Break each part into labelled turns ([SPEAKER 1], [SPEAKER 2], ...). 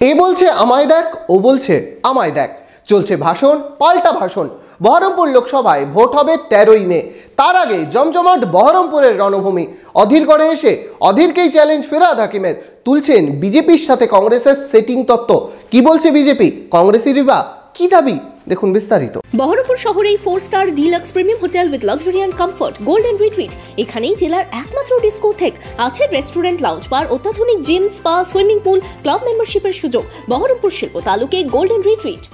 [SPEAKER 1] এ বলছে আমায় দেখ, ও বলছে আমায় দেখ, চলছে ভাষণ পাল্টা ভাষণ। বহরমপুর লোকসভায় ভোট হবে 13ই মে। তার আগে জমজমাট বহরমপুরের রণভূমি। অধীরগড়ে এসে অধীরকেই চ্যালেঞ্জ ফিরহাদ হাকিমের। তুলছেন বিজেপির সাথে কংগ্রেসের সেটিং তত্ত্ব। কি বলছে বিজেপি, কংগ্রেসেরই বা কি দাবি, দেখুন বিস্তারিত।
[SPEAKER 2] বহরমপুর শহরেই 4 star deluxe premium hotel with luxury and comfort golden retreat. এখানেই জেলার একমাত্র ডিস্কোথেক, আছে রেস্টুরেন্ট, লাউঞ্জ বার, অত্যাধুনিক gym, spa, swimming pool, club মেম্বারশিপের সুযোগ। বহরমপুর শিল্প তালুকে গোল্ডেন রিট্রিট।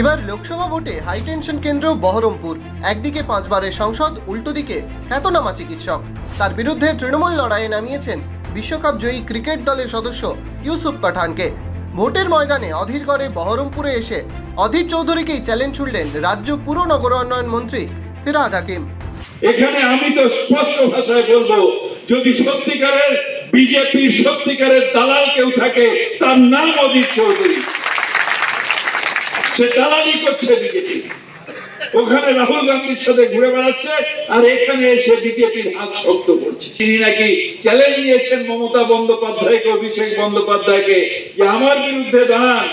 [SPEAKER 1] এবার লোকসভা ভোটে হাই টেনশন কেন্দ্র বহরমপুর। একদিকে 5 বারের সংসদ, উল্টো দিকে খ্যাতনামা চিকিৎসক। তার বিরুদ্ধে তৃণমূল লড়াইয়ে নামিয়েছেন বিশ্বকাপ জয়ী ক্রিকেট দলের সদস্য ইউসুফ পাঠানকে। ভোটের ময়দানে অধীরগড়ে বহরমপুরে এসে অধীর চৌধুরীকেই চ্যালেঞ্জ ছুড়লেন রাজ্য পুর নগর উন্নয়ন মন্ত্রী ফিরহাদ হাকিম।
[SPEAKER 3] এখানে আমি তো স্পষ্ট ভাষায় বলবো, যদি সত্যিকারের বিজেপির সত্যিকারের দালাল কেউ থাকে, তার নাম অধীর চৌধুরী। সে দালালি করছে বিজেপি, ওখানে রাহুল গান্ধীর সাথে ঘুরে বেড়াচ্ছে, আর এখানে এসে বিজেপির হাত শক্ত করছে। তিনি নাকি চ্যালেঞ্জ নিয়েছেন মমতা বন্দ্যোপাধ্যায়কে, অভিষেক বন্দ্যোপাধ্যায়কে, যে আমার বিরুদ্ধে দাঁড়ান,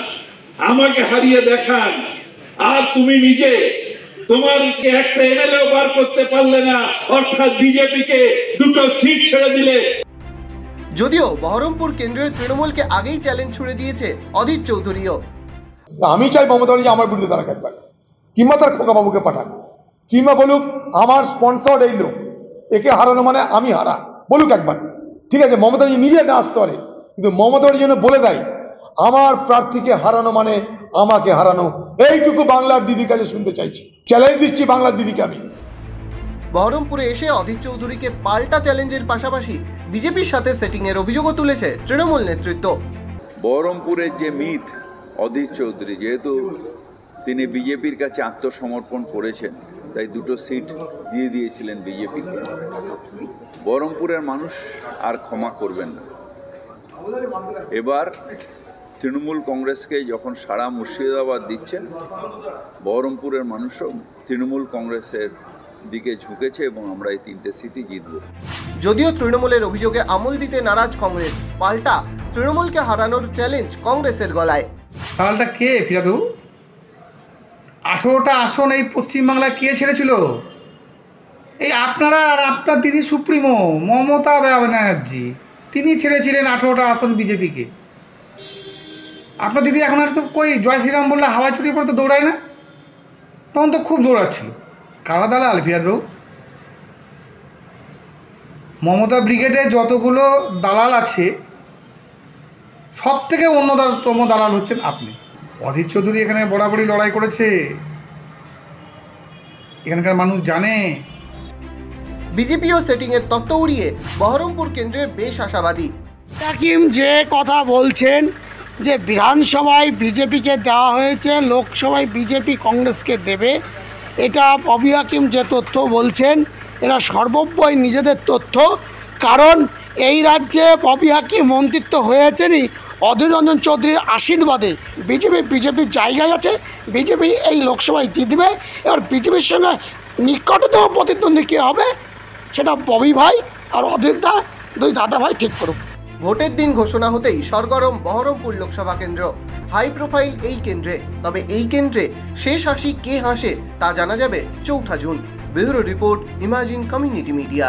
[SPEAKER 3] আমাকে হারিয়ে দেখান। আর তুমি নিজে তোমার একটা এমএলএ বার করতে পারলে না, অর্থাৎ বিজেপিকে 2টো সিট ছেড়ে দিলে।
[SPEAKER 1] যদিও বহরমপুর কেন্দ্রের তৃণমূলকে আগেই চ্যালেঞ্জ ছুড়ে দিয়েছে অধীর চৌধুরীও।
[SPEAKER 4] আমি চাই মমতা ব্যানার্জি আমার বিরুদ্ধে দাঁড়াক একবার, কিংবা তার খোকাবাবুকে পাঠান, কিংবা বলুক আমার স্পন্সর এই লোক, একে হারানো মানে আমি হারা, বলুক একবার। ঠিক আছে, মমতা ব্যানার্জি নিজে না আসতে পারে, কিন্তু মমতা ব্যানার্জি যেন বলে দেয় আমার প্রার্থীকে হারানো মানে আমাকে হারানো। এইটুকু বাংলার দিদির কাছে শুনতে চাইছি, চ্যালেঞ্জ দিচ্ছি বাংলার দিদিকে আমি।
[SPEAKER 1] বহরমপুরে এসে অধীর চৌধুরীকে পাল্টা চ্যালেঞ্জের পাশাপাশি বিজেপির সাথে সেটিং এর অভিযোগও তুলেছে তৃণমূল নেতৃত্ব।
[SPEAKER 5] বহরমপুরের যে মিথ অধীর চৌধুরী, যেহেতু তিনি বিজেপির কাছে আত্মসমর্পণ করেছেন, তাই 2টো সিট দিয়ে দিয়েছিলেন বিজেপিকে। বহরমপুরের মানুষ আর ক্ষমা করবেন না। এবার তৃণমূল কংগ্রেসকে যখন সারা মুর্শিদাবাদ দিচ্ছেন, বহরমপুরের মানুষও তৃণমূল কংগ্রেসের দিকে ঝুঁকেছে এবং আমরা এই 3টে সিটই জিতব।
[SPEAKER 1] যদিও তৃণমূলের অভিযোগে আমল দিতে নারাজ কংগ্রেস, পাল্টা তৃণমূলকে হারানোর চ্যালেঞ্জ কংগ্রেসের গলায়।
[SPEAKER 6] তাহলে কে ফিরাদু? 18টা আসন এই পশ্চিমবাংলায় কে ছেড়েছিল? এই আপনারা আর আপনার দিদি সুপ্রিমো মমতা ব্যানার্জি, তিনি ছেড়েছিলেন 18টা আসন বিজেপিকে। আপনার দিদি এখন আর তো কই জয় শ্রীরাম বললে হাওয়াই চুরির পরে তো দৌড়ায় না, তখন তো খুব দৌড়াচ্ছিল। কারা দালাল ফিরাদু? মমতা ব্রিগেডে যতগুলো দালাল আছে, সব থেকে অন্যতম দালাল হচ্ছেন আপনি। অধীর চৌধুরী এখানে বরাবরই লড়াই করেছে, এখানকার মানুষ জানে।
[SPEAKER 1] বিজেপিও সেটিং এর তত্ত্ব উড়িয়ে বহরমপুর কেন্দ্রের বেশ আশাবাদী।
[SPEAKER 7] হাকিম যে কথা বলছেন যে বিধানসভায় বিজেপিকে দেওয়া হয়েছে, লোকসভায় বিজেপি কংগ্রেসকে দেবে, এটা ববি হাকিম যে তথ্য বলছেন, এরা সর্বব্যয় নিজেদের তথ্য। কারণ এই রাজ্যে ববি হাকিম মন্ত্রিত্ব হয়েছেনই অধীর রঞ্জন চৌধুরীর আশীর্বাদে। বিজেপির জায়গায় আছে, বিজেপি এই লোকসভায় জিতবে। এবার বিজেপির সঙ্গে নিকটতম প্রতিদ্বন্দ্বী কী হবে সেটা ববি ভাই আর অধীরদা, 2 দাদা ভাই ঠিক করুক।
[SPEAKER 1] ভোটের দিন ঘোষণা হতেই সরগরম বহরমপুর লোকসভা কেন্দ্র। হাই প্রোফাইল এই কেন্দ্রে, তবে এই কেন্দ্রে শেষ হাসি কে হাসে তা জানা যাবে 4 June. Bureau report, imagine community media.